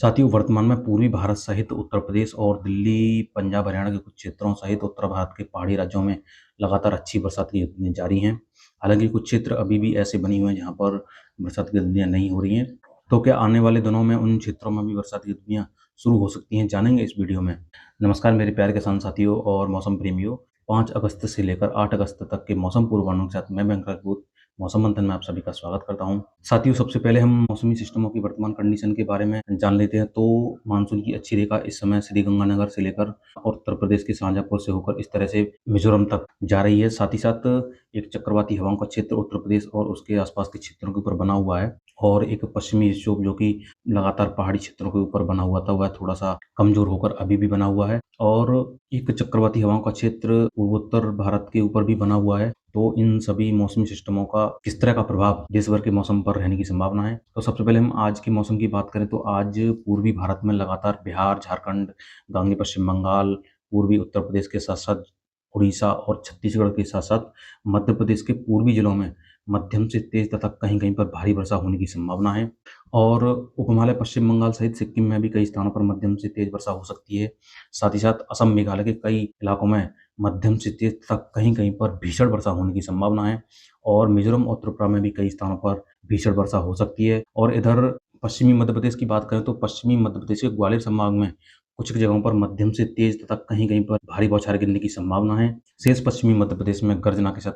साथियों, वर्तमान में पूर्वी भारत सहित उत्तर प्रदेश और दिल्ली, पंजाब, हरियाणा के कुछ क्षेत्रों सहित उत्तर भारत के पहाड़ी राज्यों में लगातार अच्छी बरसात की गतिविधियाँ जारी हैं। हालाँकि कुछ क्षेत्र अभी भी ऐसे बने हुए हैं जहाँ पर बरसात की गतिविधियाँ नहीं हो रही हैं। तो क्या आने वाले दिनों में उन क्षेत्रों में भी बरसात की गतिविधियाँ शुरू हो सकती हैं? जानेंगे इस वीडियो में। नमस्कार मेरे प्यारे किसान साथियों और मौसम प्रेमियों। 5 अगस्त से लेकर 8 अगस्त तक के मौसम पूर्वानुमान के साथ मैं बैंकर राजपूत मौसम मंथन में आप सभी का स्वागत करता हूं। साथियों, सबसे पहले हम मौसमी सिस्टमों की वर्तमान कंडीशन के बारे में जान लेते हैं। तो मानसून की अच्छी रेखा इस समय श्रीगंगानगर से लेकर और उत्तर प्रदेश के शाहजहांपुर से होकर इस तरह से मिजोरम तक जा रही है। साथ ही साथ एक चक्रवाती हवाओं का क्षेत्र उत्तर प्रदेश और उसके आसपास के क्षेत्रों के ऊपर बना हुआ है और एक पश्चिमी विक्षोभ जो कि लगातार पहाड़ी क्षेत्रों के ऊपर बना हुआ था, वह थोड़ा सा कमजोर होकर अभी भी बना हुआ है और एक चक्रवाती हवाओं का क्षेत्र पूर्वोत्तर भारत के ऊपर भी बना हुआ है। तो इन सभी मौसमी सिस्टमों का किस तरह का प्रभाव देश भर के मौसम पर रहने की संभावना है? तो सबसे पहले हम आज के मौसम की बात करें तो आज पूर्वी भारत में लगातार बिहार, झारखंड, गांगी पश्चिम बंगाल, पूर्वी उत्तर प्रदेश के साथ-साथ उड़ीसा और छत्तीसगढ़ के साथ-साथ मध्य प्रदेश के पूर्वी जिलों में मध्यम से तेज तथा कहीं-कहीं पर भारी वर्षा होने की संभावना है और उपहिमालय पश्चिम बंगाल सहित सिक्किम में भी कई स्थानों पर मध्यम से तेज वर्षा हो सकती है। साथ ही साथ असम, मेघालय के कई इलाकों में मध्यम से तेज तथा कहीं-कहीं पर भीषण वर्षा होने की संभावना है और मिज़ोरम और त्रिपुरा में भी कई स्थानों पर भीषण वर्षा हो सकती है। और इधर पश्चिमी मध्य प्रदेश की बात करें तो पश्चिमी मध्य प्रदेश के ग्वालियर संभाग में कुछ जगहों पर मध्यम से तेज तथा कहीं-कहीं पर भारी बौछारें गिरने की संभावना है। शेष पश्चिमी मध्य प्रदेश में गर्जना के साथ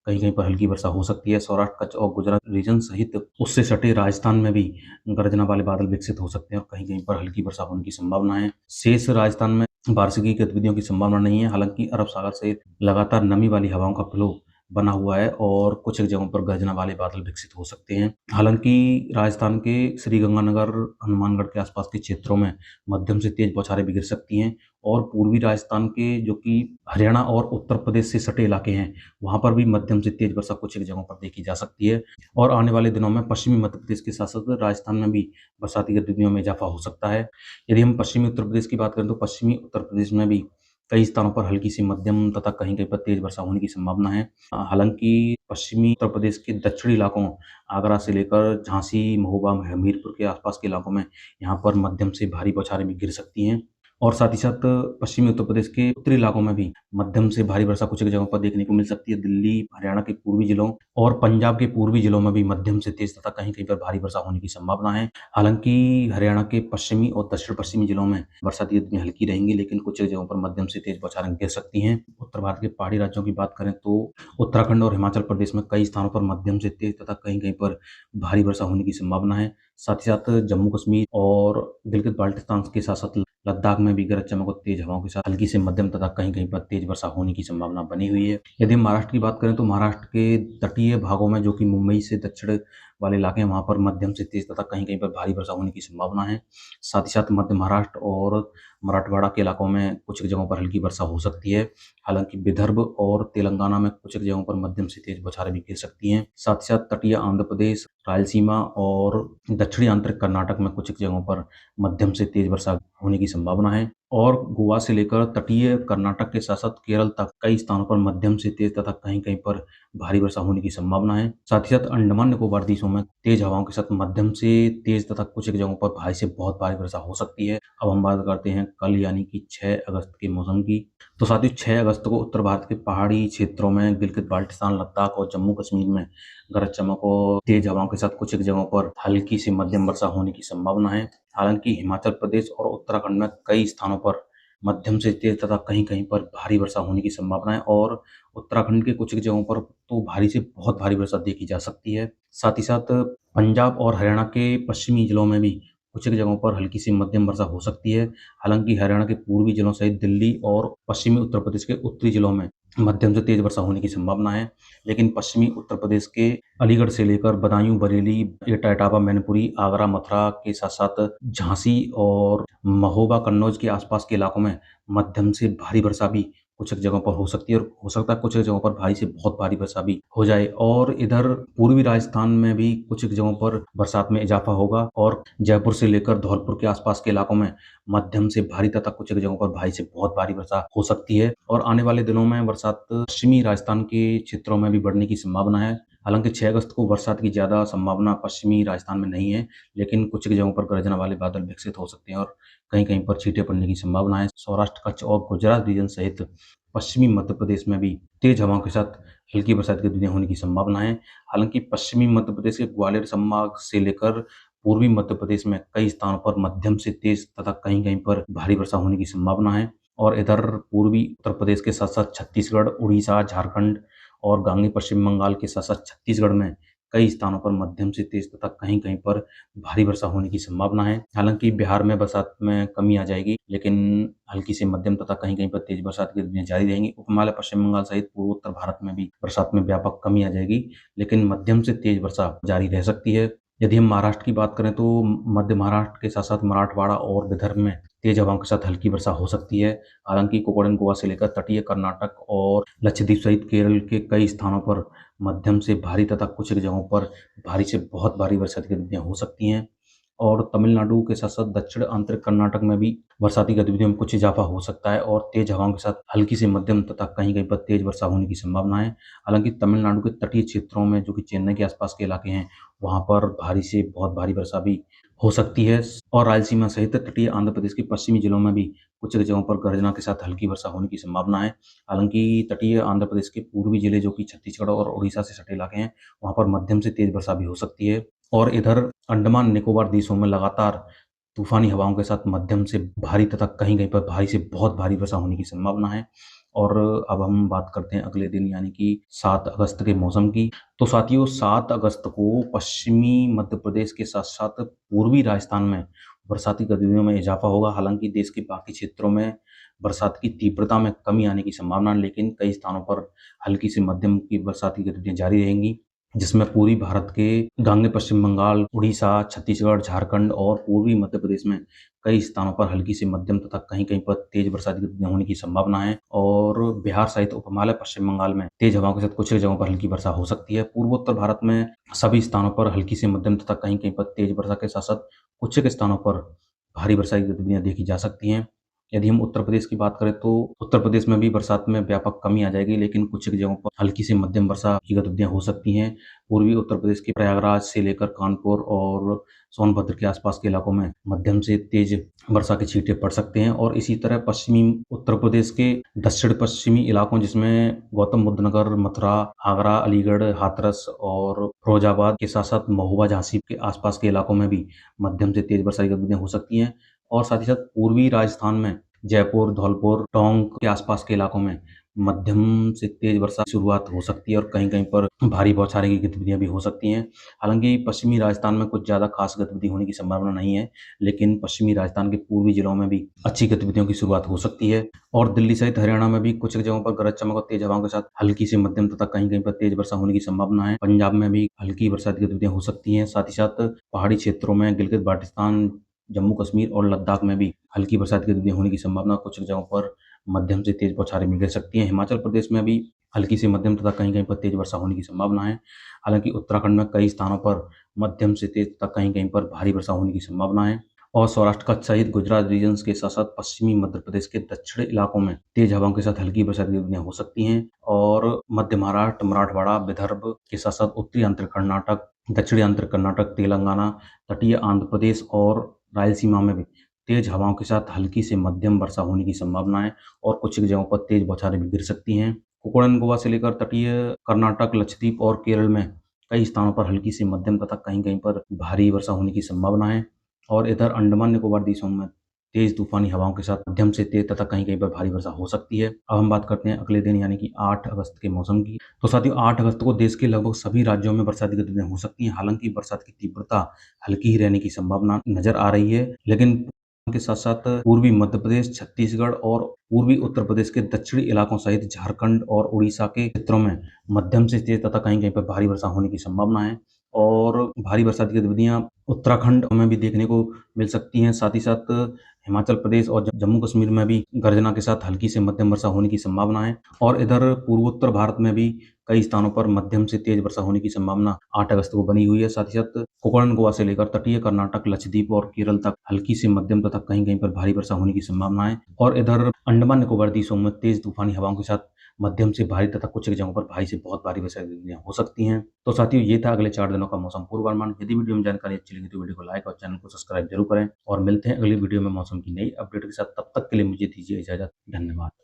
कहीं-कहीं पर हल्की वर्षा हो सकती है। सौराष्ट्र, कच्छ और गुजरात रीजन सहित उससे सटे राजस्थान में भी गर्जना वाले बादल विकसित हो सकते हैं और कहीं-कहीं पर हल्की वर्षा होने की संभावना है। शेष राजस्थान में वार्षिकी गतिविधियों की संभावना नहीं है। हालांकि अरब सागर से लगातार नमी वाली हवाओं का फ्लो बना हुआ है और कुछ एक जगहों पर गर्जना वाले बादल विकसित हो सकते हैं। हालांकि राजस्थान के श्रीगंगानगर, हनुमानगढ़ के आसपास के क्षेत्रों में मध्यम से तेज बौछारें भी गिर सकती हैं और पूर्वी राजस्थान के जो कि हरियाणा और उत्तर प्रदेश से सटे इलाके हैं, वहां पर भी मध्यम से तेज वर्षा कुछ एक जगहों पर देखी जा सकती है। और आने वाले दिनों में पश्चिमी मध्य प्रदेश के साथ साथ राजस्थान में भी बरसाती गतिविधियों में इजाफा हो सकता है। यदि हम पश्चिमी उत्तर प्रदेश की बात करें तो पश्चिमी उत्तर प्रदेश में भी कई स्थानों पर हल्की से मध्यम तथा कहीं-कहीं पर तेज वर्षा होने की संभावना है। हालांकि पश्चिमी उत्तर प्रदेश के दक्षिणी इलाकों, आगरा से लेकर झांसी, महोबा, हमीरपुर के आसपास के इलाकों में यहाँ पर मध्यम से भारी बौछारें भी गिर सकती हैं और साथ ही साथ पश्चिमी उत्तर प्रदेश के उत्तरी इलाकों में भी मध्यम से भारी वर्षा कुछ एक जगहों पर देखने को मिल सकती है। दिल्ली, हरियाणा के पूर्वी जिलों और पंजाब के पूर्वी जिलों में भी मध्यम से तेज तथा कहीं-कहीं पर भारी वर्षा होने की संभावना है। हालांकि हरियाणा के पश्चिमी और दक्षिण पश्चिमी जिलों में बरसात की गतिविधियां हल्की रहेंगी, लेकिन कुछ जगहों पर मध्यम से तेज बौछारें गिर सकती हैं। उत्तर भारत के पहाड़ी राज्यों की बात करें तो उत्तराखंड और हिमाचल प्रदेश में कई स्थानों पर मध्यम से तेज तथा कहीं-कहीं पर भारी वर्षा होने की संभावना है। साथ ही साथ जम्मू कश्मीर और गिलगित बाल्टिस्तान के साथ-साथ लद्दाख में भी गरज चमक और तेज हवाओं के साथ हल्की से मध्यम तथा कहीं-कहीं पर तेज वर्षा होने की संभावना बनी हुई है। यदि हम महाराष्ट्र की बात करें तो महाराष्ट्र के तटीय भागों में जो कि मुंबई से दक्षिण वाले इलाके हैं, वहाँ पर मध्यम से तेज तथा कहीं-कहीं पर भारी वर्षा होने की संभावना है। साथ ही साथ मध्य महाराष्ट्र और मराठवाड़ा के इलाकों में कुछ जगहों पर हल्की वर्षा हो सकती है। हालांकि विदर्भ और तेलंगाना में कुछ जगहों पर मध्यम से तेज बौछारें भी गिर सकती हैं। साथ ही साथ तटीय आंध्र प्रदेश, रायलसीमा और दक्षिणी आंतरिक कर्नाटक में कुछ जगहों पर मध्यम से तेज वर्षा होने की संभावना है और गोवा से लेकर तटीय कर्नाटक के साथ-साथ केरल तक कई स्थानों पर मध्यम से तेज तथा कहीं-कहीं पर भारी वर्षा होने की संभावना है। साथ ही साथ अंडमान निकोबार द्वीपों में तेज हवाओं के साथ मध्यम से तेज तथा कुछ एक जगहों पर भारी से बहुत भारी वर्षा हो सकती है। अब हम बात करते हैं कल यानी कि 6 अगस्त के मौसम की। तो साथियों, 6 अगस्त को उत्तर भारत के पहाड़ी क्षेत्रों में गिलगित बाल्टिस्तान, लद्दाख और जम्मू कश्मीर में गरज चमक और तेज हवाओं के साथ कुछ एक जगहों पर हल्की से मध्यम वर्षा होने की संभावना है। हालांकि हिमाचल प्रदेश और उत्तराखंड में कई स्थानों पर मध्यम से तेज तथा कहीं-कहीं पर भारी वर्षा होने की संभावना है और उत्तराखंड के कुछ जगहों पर तो भारी से बहुत भारी वर्षा देखी जा सकती है। साथ ही साथ पंजाब और हरियाणा के पश्चिमी जिलों में भी कुछ एक जगहों पर हल्की से मध्यम वर्षा हो सकती है। हालांकि हरियाणा के पूर्वी जिलों सहित दिल्ली और पश्चिमी उत्तर प्रदेश के उत्तरी जिलों में मध्यम से तेज वर्षा होने की संभावना है। लेकिन पश्चिमी उत्तर प्रदेश के अलीगढ़ से लेकर बदायूं, बरेली, इटावा, मैनपुरी, आगरा, मथुरा के साथ-साथ झांसी और महोबा, कन्नौज के आसपास के इलाकों में मध्यम से भारी वर्षा भी कुछ एक जगहों पर हो सकती है और हो सकता है कुछ एक जगहों पर भारी से बहुत भारी वर्षा भी हो जाए और इधर पूर्वी राजस्थान में भी कुछ एक जगहों पर बरसात में इजाफा होगा और जयपुर से लेकर धौलपुर के आसपास के इलाकों में मध्यम से भारी तथा कुछ एक जगहों पर भारी से बहुत भारी वर्षा हो सकती है और आने वाले दिनों में बरसात पश्चिमी राजस्थान के क्षेत्रों में भी बढ़ने की संभावना है। हालाँकि 6 अगस्त को बरसात की ज़्यादा संभावना पश्चिमी राजस्थान में नहीं है, लेकिन कुछ जगहों पर गर्जना वाले बादल विकसित हो सकते हैं और कहीं-कहीं पर छींटे पड़ने की संभावना है। सौराष्ट्र, कच्छ और गुजरात रीजन सहित पश्चिमी मध्य प्रदेश में भी तेज़ हवाओं के साथ हल्की बरसात की गतिविधियाँ होने की संभावना है। हालाँकि पश्चिमी मध्य प्रदेश के ग्वालियर संभाग से लेकर पूर्वी मध्य प्रदेश में कई स्थानों पर मध्यम से तेज़ तथा कहीं-कहीं पर भारी वर्षा होने की संभावना है और इधर पूर्वी उत्तर प्रदेश के साथ-साथ छत्तीसगढ़, उड़ीसा, झारखंड और गांगे पश्चिम बंगाल के साथ-साथ छत्तीसगढ़ में कई स्थानों पर मध्यम से तेज़ तथा कहीं-कहीं पर भारी वर्षा होने की संभावना है। हालाँकि बिहार में बरसात में कमी आ जाएगी, लेकिन हल्की से मध्यम तथा कहीं-कहीं पर तेज़ बरसात की गतिविधियाँ जारी रहेंगी। उपहिमालय पश्चिम बंगाल सहित पूर्वोत्तर भारत में भी बरसात में व्यापक कमी आ जाएगी, लेकिन मध्यम से तेज़ वर्षा जारी रह सकती है। यदि हम महाराष्ट्र की बात करें तो मध्य महाराष्ट्र के साथ-साथ मराठवाड़ा और विदर्भ में तेज़ हवाओं के साथ हल्की वर्षा हो सकती है। हालाँकि कोंकण, गोवा से लेकर तटीय कर्नाटक और लक्षद्वीप सहित केरल के कई स्थानों पर मध्यम से भारी तथा कुछ जगहों पर भारी से बहुत भारी वर्षा की गतिविधियाँ हो सकती हैं और तमिलनाडु के साथ-साथ दक्षिण आंतरिक कर्नाटक में भी बरसाती गतिविधियों में कुछ इजाफा हो सकता है और तेज़ हवाओं के साथ हल्की से मध्यम तथा कहीं-कहीं पर तेज़ वर्षा होने की संभावना है। हालाँकि तमिलनाडु के तटीय क्षेत्रों में, जो कि चेन्नई के आसपास के इलाके हैं, वहाँ पर भारी से बहुत भारी वर्षा भी हो सकती है और रायलसीमा सहित तटीय आंध्र प्रदेश के पश्चिमी जिलों में भी कुछ जगहों पर गर्जना के साथ हल्की वर्षा होने की संभावना है। हालाँकि तटीय आंध्र प्रदेश के पूर्वी जिले, जो कि छत्तीसगढ़ और उड़ीसा से सटे इलाके हैं, वहाँ पर मध्यम से तेज़ वर्षा भी हो सकती है और इधर अंडमान निकोबार द्वीपों में लगातार तूफ़ानी हवाओं के साथ मध्यम से भारी तथा कहीं-कहीं पर भारी से बहुत भारी वर्षा होने की संभावना है। और अब हम बात करते हैं अगले दिन यानी कि 7 अगस्त के मौसम की। तो साथियों, 7 अगस्त को पश्चिमी मध्य प्रदेश के साथ-साथ पूर्वी राजस्थान में बरसाती गतिविधियों में इजाफ़ा होगा। हालाँकि देश के बाकी क्षेत्रों में बरसात की तीव्रता में कमी आने की संभावना है, लेकिन कई स्थानों पर हल्की से मध्यम की बरसाती गतिविधियाँ जारी रहेंगी, जिसमें पूर्वी भारत के गांगे पश्चिम बंगाल, उड़ीसा, छत्तीसगढ़, झारखंड और पूर्वी मध्य प्रदेश में कई स्थानों पर हल्की से मध्यम तथा कहीं-कहीं पर तेज़ बरसाती गतिविधियाँ होने की संभावना है और बिहार सहित उपहिमालय पश्चिम बंगाल में तेज़ हवाओं के साथ कुछ जगहों पर हल्की वर्षा हो सकती है। पूर्वोत्तर भारत में सभी स्थानों पर हल्की से मध्यम तथा कहीं-कहीं पर तेज़ वर्षा के साथ-साथ कुछ स्थानों पर भारी वर्षा की गतिविधियाँ देखी जा सकती हैं। यदि हम उत्तर प्रदेश की बात करें तो उत्तर प्रदेश में भी बरसात में व्यापक कमी आ जाएगी, लेकिन कुछ जगहों पर हल्की से मध्यम वर्षा की गतिविधियाँ हो सकती हैं। पूर्वी उत्तर प्रदेश के प्रयागराज से लेकर कानपुर और सोनभद्र के आसपास के इलाकों में मध्यम से तेज वर्षा के छींटे पड़ सकते हैं और इसी तरह पश्चिमी उत्तर प्रदेश के दक्षिण पश्चिमी इलाकों, जिसमें गौतम बुद्ध नगर, मथुरा, आगरा, अलीगढ़, हाथरस और फिरोजाबाद के साथ-साथ महोबा, झांसी के आसपास के इलाकों में भी मध्यम से तेज वर्षा की गतिविधियाँ हो सकती हैं और साथ ही साथ पूर्वी राजस्थान में जयपुर, धौलपुर, टोंक के आसपास के इलाकों में मध्यम से तेज वर्षा की शुरुआत हो सकती है और कहीं-कहीं पर भारी बौछारें की गतिविधियाँ भी हो सकती हैं। हालाँकि पश्चिमी राजस्थान में कुछ ज़्यादा खास गतिविधि होने की संभावना नहीं है, लेकिन पश्चिमी राजस्थान के पूर्वी जिलों में भी अच्छी गतिविधियों की शुरुआत हो सकती है और दिल्ली सहित हरियाणा में भी कुछ जगहों पर गरज चमक और तेज हवाओं के साथ हल्की से मध्यम तथा कहीं-कहीं पर तेज वर्षा होने की संभावना है। पंजाब में भी हल्की वर्षा की गतिविधियाँ हो सकती हैं। साथ ही साथ पहाड़ी क्षेत्रों में गिलगित-बाल्टिस्तान, जम्मू कश्मीर और लद्दाख में भी हल्की बरसात की गतिविधियाँ होने की संभावना, कुछ जगहों पर मध्यम से तेज बौछारें भी गिर सकती हैं। हिमाचल प्रदेश में भी हल्की से मध्यम तथा कहीं-कहीं पर तेज वर्षा होने की संभावना है। हालाँकि उत्तराखंड में कई स्थानों पर मध्यम से तेज तथा कहीं-कहीं पर भारी वर्षा होने की संभावना है और सौराष्ट्र, कच्छ सहित गुजरात रीजन्स के साथ-साथ पश्चिमी मध्य प्रदेश के दक्षिणी इलाकों में तेज हवाओं के साथ हल्की बरसात की गतिविधियाँ हो सकती हैं और मध्य महाराष्ट्र, मराठवाड़ा, विदर्भ के साथ-साथ उत्तरी आंतरिक कर्नाटक, दक्षिणी आंतरिक कर्नाटक, तेलंगाना, तटीय आंध्र प्रदेश और रायलसीमा में भी तेज हवाओं के साथ हल्की से मध्यम वर्षा होने की संभावना है और कुछ जगहों पर तेज बौछारें भी गिर सकती हैं। कोंकण, गोवा से लेकर तटीय कर्नाटक, लक्षद्वीप और केरल में कई स्थानों पर हल्की से मध्यम तथा कहीं-कहीं पर भारी वर्षा होने की संभावना है और इधर अंडमान निकोबार द्वीपों में तेज तूफानी हवाओं के साथ मध्यम से तेज तथा कहीं-कहीं पर भारी वर्षा हो सकती है। अब हम बात करते हैं अगले दिन यानी कि 8 अगस्त के मौसम की। तो साथियों, 8 अगस्त को देश के लगभग सभी राज्यों में बरसाती गतिविधियाँ हो सकती हैं। हालाँकि बरसात की तीव्रता हल्की ही रहने की संभावना नज़र आ रही है, लेकिन के साथ-साथ पूर्वी मध्य प्रदेश, छत्तीसगढ़ और पूर्वी उत्तर प्रदेश के दक्षिणी इलाकों सहित झारखंड और उड़ीसा के क्षेत्रों में मध्यम से तेज तथा कहीं-कहीं पर भारी वर्षा होने की संभावना है और भारी बरसात की गतिविधियाँ उत्तराखंड में भी देखने को मिल सकती हैं। साथ ही साथ हिमाचल प्रदेश और जम्मू कश्मीर में भी गर्जना के साथ हल्की से मध्यम वर्षा होने की संभावना है और इधर पूर्वोत्तर भारत में भी कई स्थानों पर मध्यम से तेज वर्षा होने की संभावना 8 अगस्त को बनी हुई है। साथ ही साथ कोंकण, गोवा से लेकर तटीय कर्नाटक, लक्षद्वीप और केरल तक हल्की से मध्यम तथा कहीं-कहीं पर भारी वर्षा होने की संभावना है और इधर अंडमान निकोबार द्वीपों में तेज तूफानी हवाओं के साथ मध्यम से भारी तथा कुछ जगहों पर भारी से बहुत भारी वर्षा की गतिविधियाँ हो सकती हैं। तो साथियों, ये था अगले 4 दिनों का मौसम पूर्वानुमान। यदि वीडियो में जानकारी अच्छी लगी तो वीडियो को लाइक और चैनल को सब्सक्राइब जरूर करें और मिलते हैं अगली वीडियो में मौसम की नई अपडेट के साथ। तब तक के लिए मुझे दीजिए इजाज़त। धन्यवाद।